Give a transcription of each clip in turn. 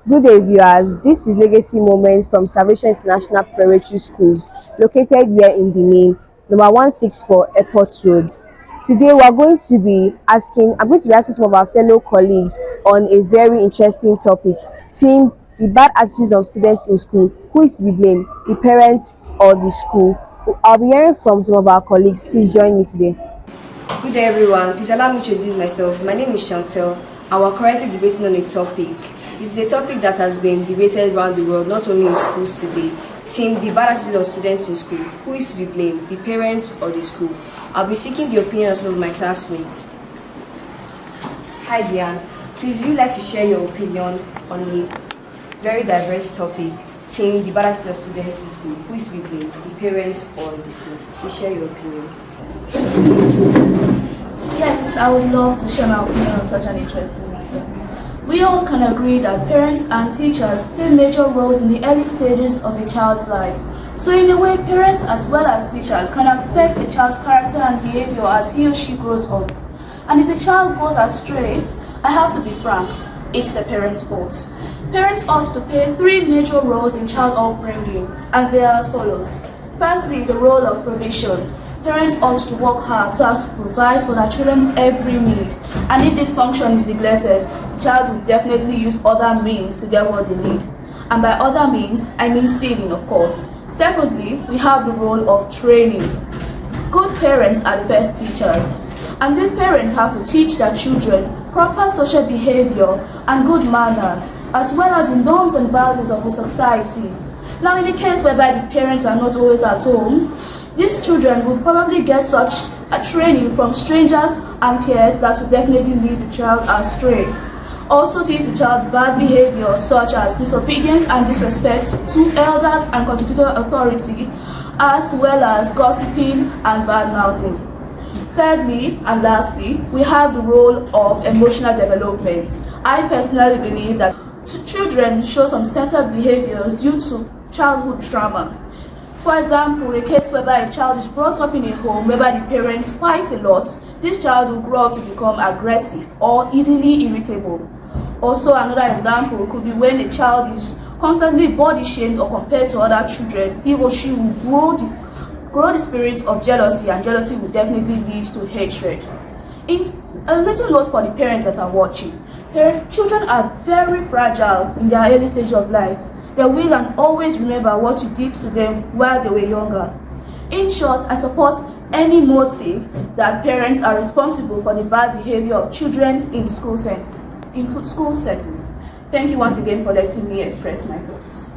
Good day, viewers. This is Legacy Moments from Salvation International Preparatory Schools, located here in Benin, number 164 Airport Road. Today, I'm going to be asking some of our fellow colleagues on a very interesting topic, themed the bad attitudes of students in school. Who is to be blamed, the parents or the school? I'll be hearing from some of our colleagues. Please join me today. Good day, everyone. Please allow me to introduce myself. My name is Chantel, and we're currently debating on a topic. It's a topic that has been debated around the world, not only in schools today. Team the bad attitude of students in school. Who is to be blamed, the parents or the school? I'll be seeking the opinion of some of my classmates. Hi, Diane. Please, would you like to share your opinion on a very diverse topic? Team the bad attitude of students in school. Who is to be blamed, the parents or the school? Please share your opinion. Yes, I would love to share my opinion on such an interesting matter. We all can agree that parents and teachers play major roles in the early stages of a child's life. So in a way, parents as well as teachers can affect a child's character and behavior as he or she grows up. And if the child goes astray, I have to be frank, it's the parents' fault. Parents ought to play three major roles in child upbringing, and they are as follows. Firstly, the role of provision. Parents ought to work hard so as to provide for their children's every need, and if this function is neglected, the child will definitely use other means to get what they need. And by other means, I mean stealing, of course. Secondly, we have the role of training. Good parents are the best teachers, and these parents have to teach their children proper social behavior and good manners, as well as the norms and values of the society. Now, in the case whereby the parents are not always at home, these children will probably get such a training from strangers and peers that will definitely lead the child astray. Also teach the child bad behavior such as disobedience and disrespect to elders and constitutional authority, as well as gossiping and bad-mouthing. Thirdly and lastly, we have the role of emotional development. I personally believe that children show some certain behaviors due to childhood trauma. For example, a case whereby a child is brought up in a home whereby the parents fight a lot, this child will grow up to become aggressive or easily irritable. Also, another example could be when a child is constantly body shamed or compared to other children, he or she will grow the spirit of jealousy, and jealousy will definitely lead to hatred. In a little note for the parents that are watching, children are very fragile in their early stage of life. They will and always remember what you did to them while they were younger. In short, I support any motive that parents are responsible for the bad behavior of children in school settings. Thank you once again for letting me express my thoughts.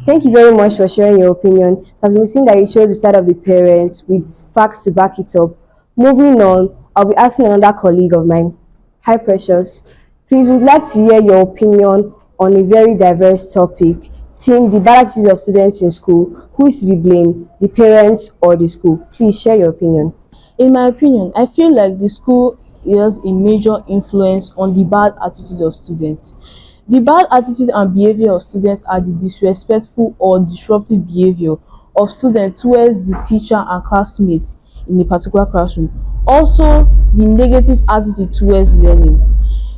Thank you very much for sharing your opinion. It has been seen that you chose the side of the parents with facts to back it up. Moving on, I'll be asking another colleague of mine. Hi, Precious. Please, would like to hear your opinion on a very diverse topic. Team the bad attitudes of students in school. Who is to be blamed, the parents or the school? Please share your opinion. In my opinion, I feel like the school has a major influence on the bad attitude of students. The bad attitude and behavior of students are the disrespectful or disruptive behavior of students towards the teacher and classmates in a particular classroom. Also, the negative attitude towards learning.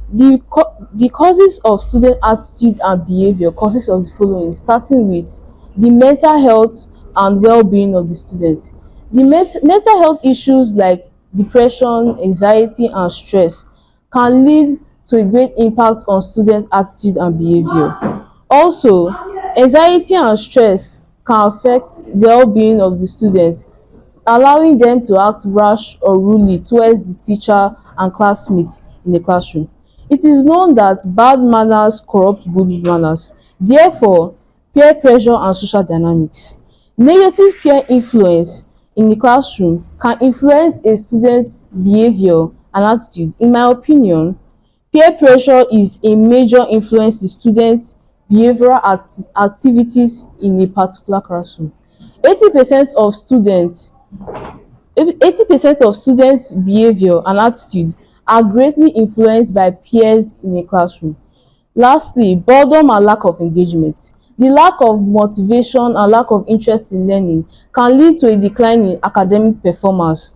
The causes of student attitude and behavior consists of the following, starting with the mental health and well-being of the student. The mental health issues like depression, anxiety, and stress can lead to a great impact on student attitude and behavior. Also, anxiety and stress can affect well-being of the student, allowing them to act rash or rudely towards the teacher and classmates in the classroom. It is known that bad manners corrupt good manners. Therefore, peer pressure and social dynamics. Negative peer influence in the classroom can influence a student's behavior and attitude. In my opinion, peer pressure is a major influence in students' behavioral activities in a particular classroom. 80% of students 80% of students' behavior and attitude are greatly influenced by peers in a classroom. Lastly, boredom and lack of engagement. The lack of motivation and lack of interest in learning can lead to a decline in academic performance.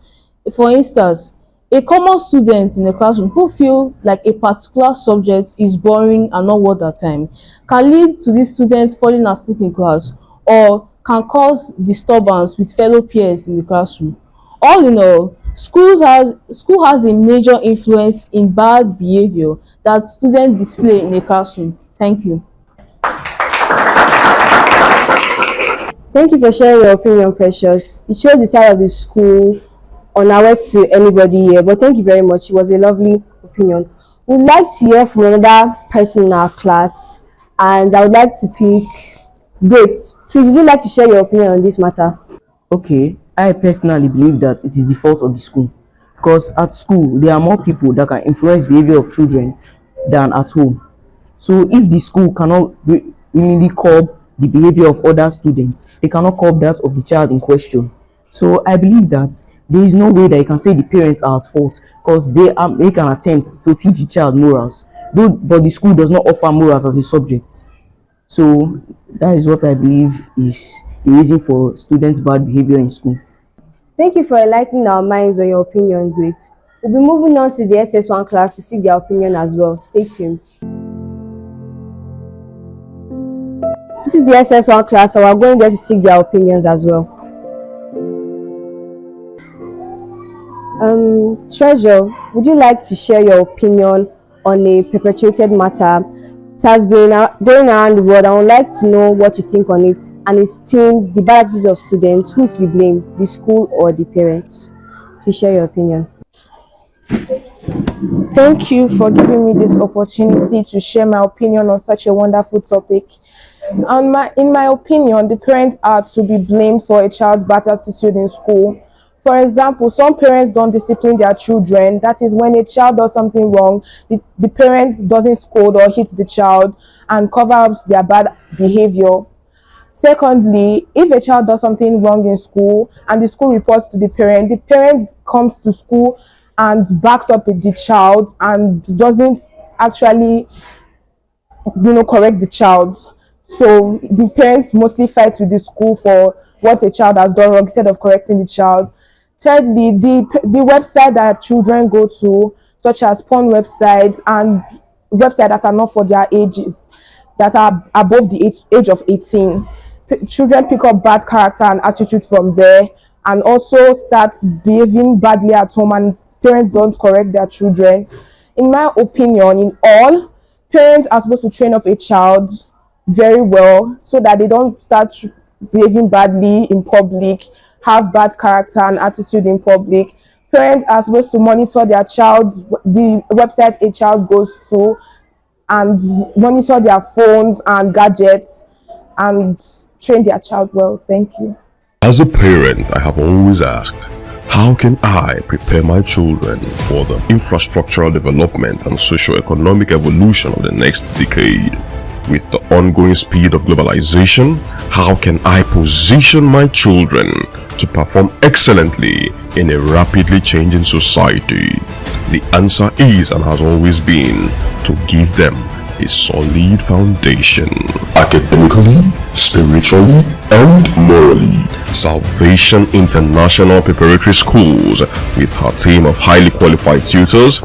For instance, A common student in a classroom who feel like a particular subject is boring and not worth their time can lead to this student falling asleep in class or can cause disturbance with fellow peers in the classroom. All in all, school has a major influence in bad behavior that students display in a classroom. Thank you. Thank you for sharing your opinion, Precious. It shows the side of the school unaware to anybody here, but thank you very much. It was a lovely opinion. We'd like to hear from another person in our class, and I would like to pick Great. Please, would you like to share your opinion on this matter? Okay, I personally believe that it is the fault of the school because at school there are more people that can influence behavior of children than at home. So if the school cannot really curb the behavior of other students, they cannot curb that of the child in question. So I believe that there is no way that you can say the parents are at fault because they make an attempt to teach the child morals, though, but the school does not offer morals as a subject. So that is what I believe is the reason for students' bad behavior in school. Thank you for enlightening our minds on your opinion, Great. We'll be moving on to the SS1 class to seek their opinion as well. Stay tuned. This is the SS1 class, and we're going there to seek their opinions as well. Treasure, would you like to share your opinion on a perpetuated matter? It has been going around the world. I would like to know what you think on it, and it's themed the bad attitudes of students. Who is to be blamed, the school or the parents? Please share your opinion. Thank you for giving me this opportunity to share my opinion on such a wonderful topic. In my opinion, the parents are to be blamed for a child's bad attitude in school. For example, some parents don't discipline their children. That is, when a child does something wrong, the parent doesn't scold or hit the child and cover up their bad behavior. Secondly, if a child does something wrong in school and the school reports to the parent comes to school and backs up with the child and doesn't actually correct the child. So the parents mostly fight with the school for what a child has done wrong instead of correcting the child. Thirdly, the website that children go to, such as porn websites and websites that are not for their ages, that are above the age of 18, children pick up bad character and attitude from there and also start behaving badly at home, and parents don't correct their children. In my opinion, in all, parents are supposed to train up a child very well so that they don't start behaving badly in public, have bad character and attitude in public. Parents are supposed to monitor their child, the website a child goes to, and monitor their phones and gadgets and train their child well. Thank you. As a parent, I have always asked, how can I prepare my children for the infrastructural development and socio-economic evolution of the next decade? With the ongoing speed of globalization, how can I position my children to perform excellently in a rapidly changing society? The answer is and has always been to give them a solid foundation. Academically, spiritually, and morally. Salvation International Preparatory Schools, with her team of highly qualified tutors,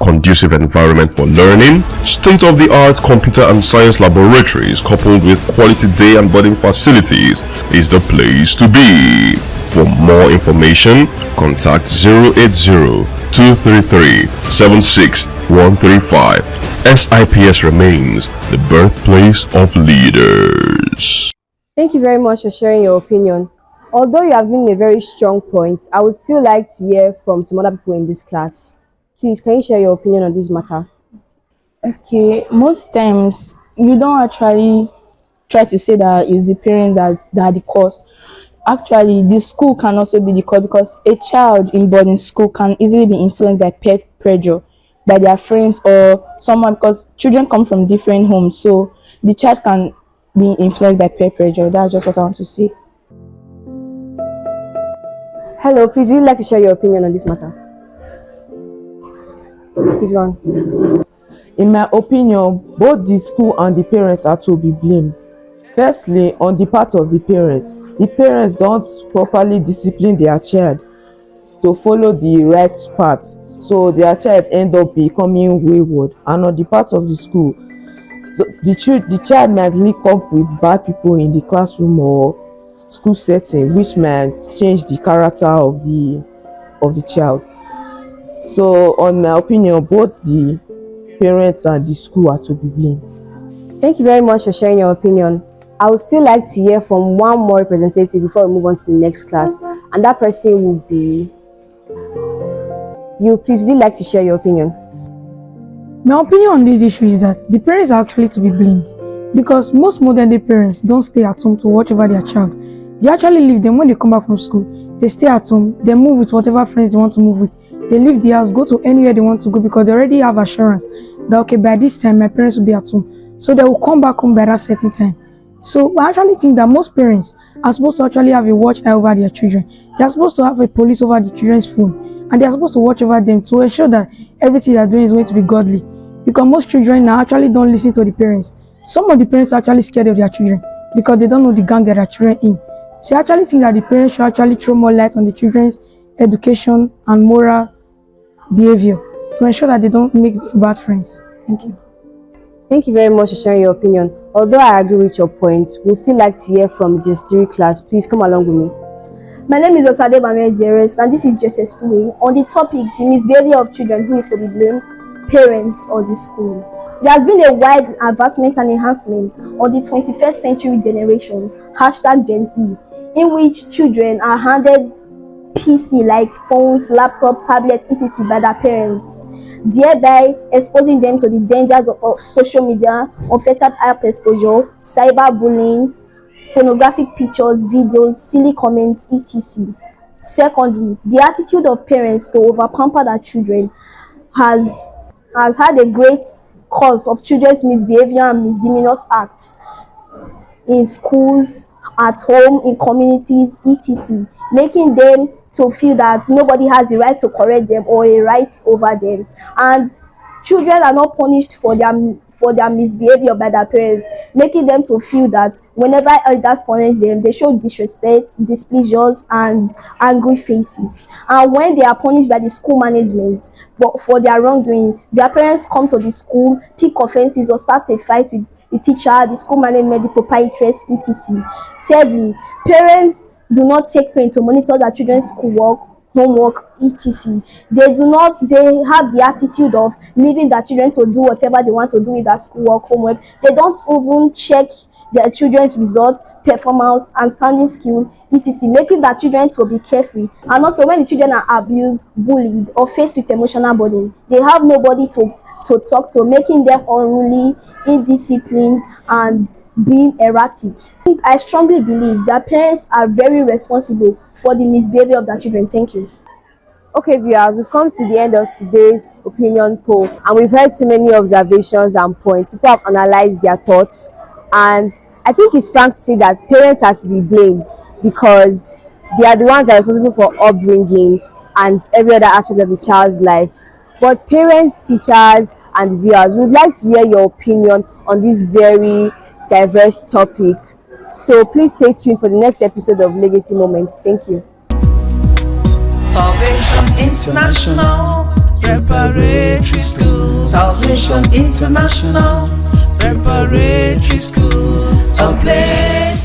conducive environment for learning, state-of-the-art computer and science laboratories coupled with quality day and boarding facilities is the place to be. For more information, contact 080-233-76135. SIPS remains the birthplace of leaders. Thank you very much for sharing your opinion. Although you have given a very strong point, I would still like to hear from some other people in this class. Please, can you share your opinion on this matter? Okay, most times you don't actually try to say that it's the parents that are the cause. Actually, the school can also be the cause, because a child in boarding school can easily be influenced by peer pressure, by their friends or someone, because children come from different homes, so the child can be influenced by peer pressure. That's just what I want to say. Hello, please, would you like to share your opinion on this matter? Please go on. In my opinion, both the school and the parents are to be blamed. Firstly, on the part of the parents don't properly discipline their child to follow the right path. so their child end up becoming wayward. And on the part of the school, so the child might link up with bad people in the classroom or school setting, which might change the character of the child. So on my opinion, both the parents and the school are to be blamed. Thank you very much for sharing your opinion. I would still like to hear from one more representative before we move on to the next class, and that person will be you. Please, would you like to share your opinion? My opinion on this issue is that the parents are actually to be blamed, because most modern day parents don't stay at home to watch over their child. They actually leave them when they come back from school. They stay at home, they move with whatever friends they want to move with. They leave the house, go to anywhere they want to go, because they already have assurance that okay, by this time my parents will be at home. So they will come back home by that certain time. So I actually think that most parents are supposed to actually have a watch eye over their children. They are supposed to have a police over the children's phone, and they are supposed to watch over them to ensure that everything they are doing is going to be godly. Because most children now actually don't listen to the parents. Some of the parents are actually scared of their children because they don't know the gang that their children in. So I actually think that the parents should actually throw more light on the children's education and moral behavior to ensure that they don't make bad friends. Thank you. Thank you very much for sharing your opinion. Although I agree with your points, we'd still like to hear from the history class. Please come along with me. My name is Osade Bamir Dearest, and this is JSS 2A. On the topic, the misbehavior of children, who is to be blamed, parents or the school. There has been a wide advancement and enhancement on the 21st century generation, #Gen Z, in which children are handed PC like phones, laptop, tablet, etc. by their parents, thereby exposing them to the dangers of social media, unfettered app exposure, cyberbullying, pornographic pictures, videos, silly comments, etc. Secondly, the attitude of parents to overpamper their children has had a great cause of children's misbehavior and misdemeanors acts in schools, at home, in communities, etc., making them to feel that nobody has the right to correct them or a right over them. And children are not punished for their misbehavior by their parents, making them to feel that whenever elders punish them, they show disrespect, displeasures, and angry faces. And when they are punished by the school management but for their wrongdoing, their parents come to the school, pick offenses, or start a fight with the teacher, the school management, the proprietors, etc. Thirdly, parents do not take pain to monitor their children's schoolwork, homework, etc. They have the attitude of leaving their children to do whatever they want to do with their schoolwork, homework. They don't even check their children's results, performance, and standing skill, etc., making their children to be carefree. And also, when the children are abused, bullied, or faced with emotional burden, they have nobody to talk to, making them unruly, indisciplined, and being erratic. I strongly believe that parents are very responsible for the misbehavior of their children. Thank you. Okay, viewers, we've come to the end of today's opinion poll, and we've heard so many observations and points. People have analyzed their thoughts, and I think it's frank to say that parents are to be blamed because they are the ones that are responsible for upbringing and every other aspect of the child's life. But parents, teachers, and viewers, we'd like to hear your opinion on this very diverse topic. So please stay tuned for the next episode of Legacy Moments. Thank you. Salvation International Preparatory School. Salvation International Preparatory School. A place